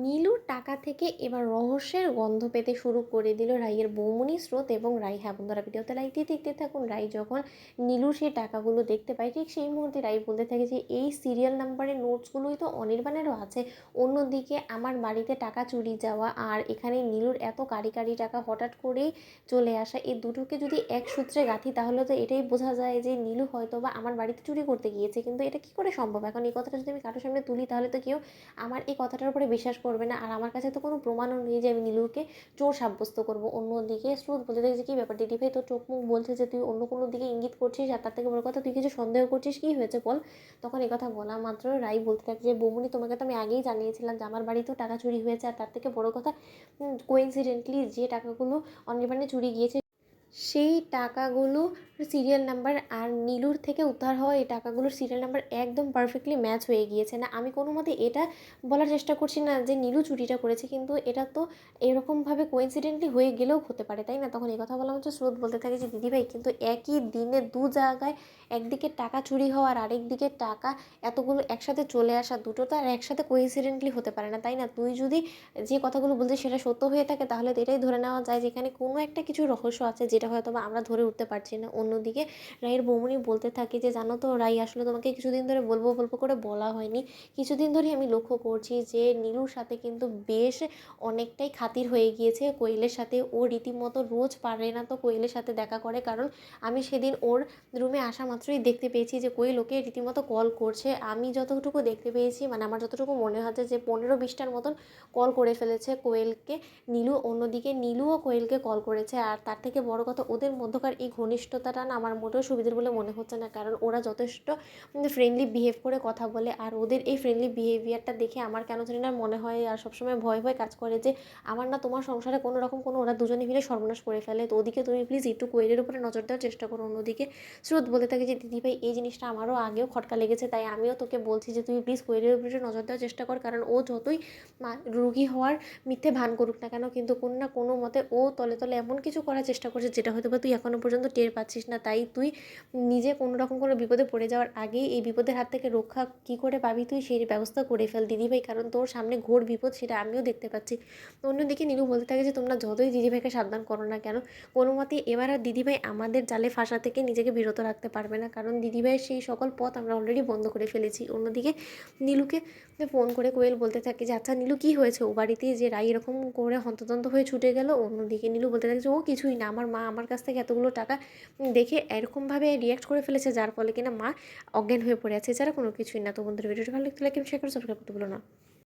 নীলুর টাকা থেকে এবার রহস্যের গন্ধ পেতে শুরু করে দিল রাইয়ের বৌমনি স্রোত এবং রাই। হ্যাঁ বন্ধুরা, ভিডিওতে লাইক দিয়ে দেখতে থাকুন। রাই যখন নীলুর সেই টাকাগুলো দেখতে পায়, ঠিক সেই মুহূর্তে রাই বলতে থাকে যে এই সিরিয়াল নাম্বারের নোটসগুলোই তো অনির্বাণেরও আছে। অন্যদিকে আমার বাড়িতে টাকা চুরি যাওয়া আর এখানে নীলুর এত কারি কারি টাকা হঠাৎ করেই চলে আসা, এই দুটোকে যদি এক সূত্রে গাঁথি তাহলে তো এটাই বোঝা যায় যে নীলু হয়তো বা আমার বাড়িতে চুরি করতে গিয়েছে। কিন্তু এটা কি করে সম্ভব? এখন এই কথাটা যদি আমি কারোর সামনে তুলি তাহলে তো কেউ আমার এই কথাটার উপরে বিশ্বাস করবে না, আর আমার কাছে তো কোনো প্রমাণও নেই যে আমি নীলুকে চোর সাব্যস্ত করবো। অন্যদিকে স্রোত বলতে থাকে যে কী ব্যাপার দিদিভাই, তোর চোখ মুখ বলছে যে তুই অন্য কোনো দিকে ইঙ্গিত করছিস, আর তার থেকে বড় কথা তুই কিছু সন্দেহ করছিস, কী হয়েছে বল। তখন এই কথা বলা মাত্র রাই বলতে থাকে যে বৌমনি, তোমাকে তো আমি আগেই জানিয়েছিলাম যে আমার বাড়িতেও টাকা চুরি হয়েছে, আর তার থেকে বড় কথা কোইন্সিডেন্টলি যে টাকাগুলো অনির্বাণে চুরি গিয়েছে সেই টাকাগুলো সিরিয়াল নাম্বার আর নীলুর থেকে উদ্ধার হওয়া এই টাকাগুলোর সিরিয়াল নাম্বার একদম পারফেক্টলি ম্যাচ হয়ে গিয়েছে। না আমি কোনো মতে এটা বলার চেষ্টা করছি না যে নীলু চুরিটা করেছে, কিন্তু এটা তো এরকমভাবে কোইন্সিডেন্টলি হয়ে গেলেও হতে পারে, তাই না? তখন এই কথা বলা হচ্ছে স্রোত বলতে থাকে যে দিদিভাই, কিন্তু একই দিনে দু জায়গায় একদিকে টাকা চুরি হওয়া আর আরেকদিকে টাকা এতগুলো একসাথে চলে আসা, দুটো তো আর একসাথে কোইন্সিডেন্টলি হতে পারে না, তাই না? তুই যদি যে কথাগুলো বলছিস সেটা সত্য হয়ে থাকে তাহলে তো এটাই ধরে নেওয়া যায় যেখানে কোনো একটা কিছু রহস্য আছে যেটা হয়তো বা আমরা ধরে উঠতে পারছি না। অন্যদিকে রাইয়ের বৌমনি বলতে থাকে যে জানো তো রাই, আসলে তোমাকে কিছুদিন ধরে বলবো বলবো করে বলা হয়নি। কিছুদিন ধরে আমি লক্ষ্য করছি যে নীলুর সাথে কিন্তু বেশ অনেকটাই খাতির হয়ে গিয়েছে কোয়েলের সাথে। ও রীতিমতো রোজ পারে না তো কোয়েলের সাথে দেখা করে, কারণ আমি সেদিন ওর রুমে আসা মাত্রই দেখতে পেয়েছি যে কোয়েল ওকে রীতিমতো কল করছে। আমি যতটুকু দেখতে পেয়েছি, মানে আমার যতটুকু মনে হচ্ছে যে 15-20টার মতন কল করে ফেলেছে কোয়েলকে নীলু। অন্যদিকে নীলুও কোয়েলকে কল করেছে, আর তার থেকে বড় কথা ওদের মধ্যকার এই ঘনিষ্ঠতাটা না আমার মোটেও সুবিধের বলে মনে হচ্ছে না, কারণ ওরা যথেষ্ট ফ্রেন্ডলি বিহেভ করে কথা বলে। আর ওদের এই ফ্রেন্ডলি বিহেভিয়ারটা দেখে আমার কেন জানি না মনে হয় আর সবসময় ভয় ভয় কাজ করে যে আমার না তোমার সংসারে কোনো রকম কোনো ওরা দুজনে মিলে সর্বনাশ করে ফেলে। তো ওদিকে তুমি প্লিজ একটু কোয়েলের উপরে নজর দেওয়ার চেষ্টা করো। অন্যদিকে স্রোত বলতে থাকে যে দিদিভাই, এই জিনিসটা আমারও আগেও খটকা লেগেছে, তাই আমিও তোকে বলছি যে তুই প্লিজ কোয়েলের উপরে নজর দেওয়ার চেষ্টা কর, কারণ ও যতই রুগী হওয়ার মিথ্যে ভান করুক না কেন, কিন্তু কোনো না কোনো মতে ও তলে তলে এমন কিছু করার চেষ্টা করছে যেটা হয়তো বা তুই এখনও পর্যন্ত টের পাচ্ছিস না। তাই তুই নিজে কোনো রকম কোনো বিপদে পড়ে যাওয়ার আগেই এই বিপদের হাত থেকে রক্ষা কী করে পাবি তুই সেই ব্যবস্থা করে ফেল দিদিভাই, কারণ তোর সামনে ঘোর বিপদ সেটা আমিও দেখতে পাচ্ছি। অন্যদিকে নীলু বলতে থাকে যে তোমরা যতই দিদিভাইকে সাবধান করো না কেন, কোনো মতেই এবার আর দিদিভাই আমাদের জালে ফাঁসা থেকে নিজেকে বিরত রাখতে পারবে না, কারণ দিদিভাইয়ের সেই সকল পথ আমরা অলরেডি বন্ধ করে ফেলেছি। অন্যদিকে নীলুকে ফোন করে কোয়েল বলতে থাকে যে আচ্ছা নীলু, কী হয়েছে ও বাড়িতে যে রাই এরকম করে হন্তদন্ত হয়ে ছুটে গেল। অন্যদিকে নীলু বলতে থাকে যে ও কিছুই না, আমার মা আমার কাছ থেকে এতগুলো টাকা দেখে এরকমভাবে রিয়াক্ট করে ফেলেছে যার ফলে কিনা মা অজ্ঞান হয়ে পড়ে আছে, এছাড়া কোনো কিছুই না। তো বন্ধুরা, ভিডিওটা ভালো লাগলে লাইক শেয়ার করে সাবস্ক্রাইব করতে ভুলো না।